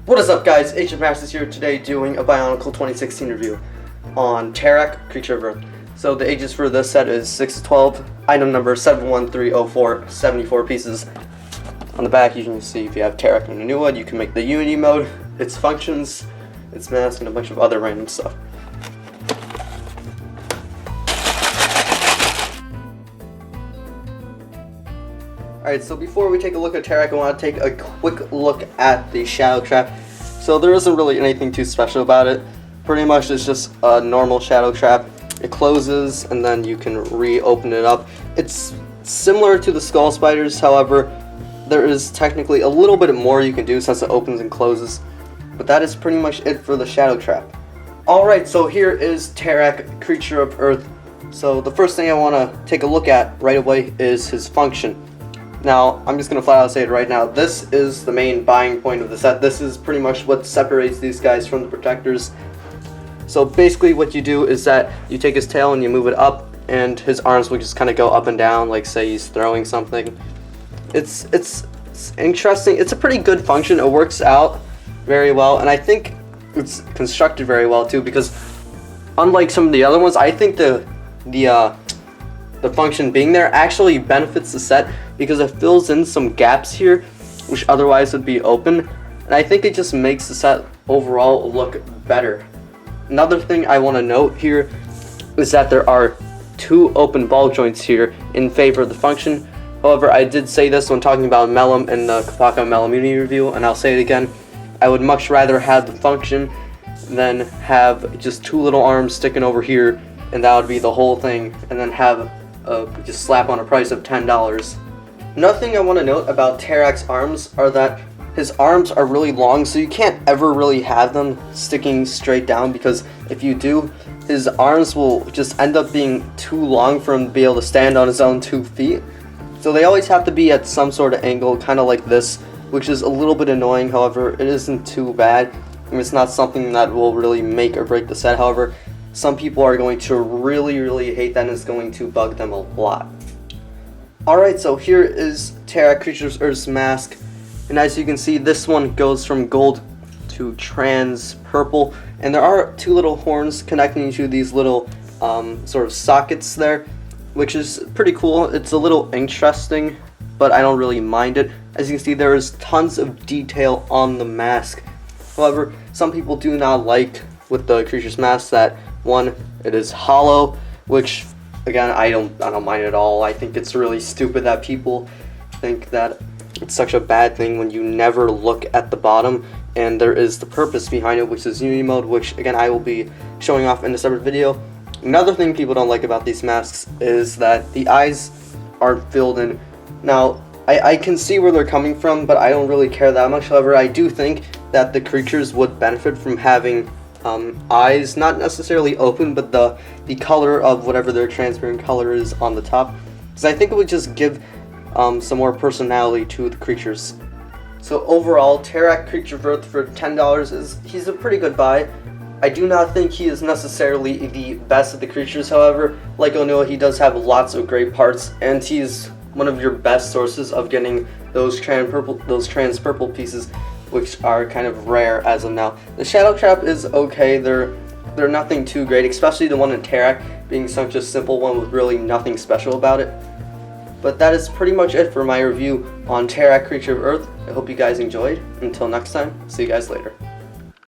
What is up, guys? Agent Max is here today doing a Bionicle 2016 review on Terak Creature of Earth. So the ages for this set is 6 to 12, item number 71304, 74 pieces. On the back you can see if you have Terak and a new one, you can make the Unity mode, its functions, its mask, and a bunch of other random stuff. Alright, so before we take a look at Terak, I want to take a quick look at the Shadow Trap. So there isn't really anything too special about it. Pretty much it's just a normal Shadow Trap. It closes and then you can reopen it up. It's similar to the Skull Spiders, however, there is technically a little bit more you can do since it opens and closes. But that is pretty much it for the Shadow Trap. Alright, so here is Terak Creature of Earth. So the first thing I want to take a look at right away is his function. Now, I'm just going to flat out say it right now, this is the main buying point of the set. This is pretty much what separates these guys from the protectors. So basically what you do is that you take his tail and you move it up, and his arms will just kind of go up and down, like say he's throwing something. It's interesting. It's a pretty good function. It works out very well, and I think it's constructed very well too, because unlike some of the other ones, I think the function being there actually benefits the set because it fills in some gaps here which otherwise would be open, and I think it just makes the set overall look better. Another thing I want to note here is that there are two open ball joints here in favor of the function. However, I did say this when talking about Mellum in the Kapaka Mellum Unity review, and I'll say it again, I would much rather have the function than have just two little arms sticking over here, and that would be the whole thing, and then have just slap on a price of $10. Another thing I want to note about Terak's arms are that his arms are really long, so you can't ever really have them sticking straight down, because if you do, his arms will just end up being too long for him to be able to stand on his own 2 feet. So they always have to be at some sort of angle, kind of like this, which is a little bit annoying. However, it isn't too bad. I mean, it's not something that will really make or break the set. However, some people are going to really hate that, and it's going to bug them a lot. Alright, so here is Terak Creature of Earth's mask, and as you can see, this one goes from gold to trans purple, and there are two little horns connecting to these little sort of sockets there, which is pretty cool. It's a little interesting, but I don't really mind it. As you can see, there is tons of detail on the mask. However, some people do not like with the creature's mask that one, it is hollow, which again I don't mind at all. I think it's really stupid that people think that it's such a bad thing when you never look at the bottom, and there is the purpose behind it, which is Unity mode, which again I will be showing off in a separate video. Another thing people don't like about these masks is that the eyes aren't filled in. Now, I can see where they're coming from, but I don't really care that much. However, I do think that the creatures would benefit from having eyes, not necessarily open, but the color of whatever their transparent color is on the top, because I think it would just give some more personality to the creatures. So overall, Terak Creature of Earth for $10 he's a pretty good buy. I do not think he is necessarily the best of the creatures. However, like Onoa, he does have lots of great parts, and he's one of your best sources of getting those trans purple pieces, which are kind of rare as of now. The Shadow Trap is okay. They're nothing too great, especially the one in Terak being such a simple one with really nothing special about it. But that is pretty much it for my review on Terak Creature of Earth. I hope you guys enjoyed. Until next time, see you guys later.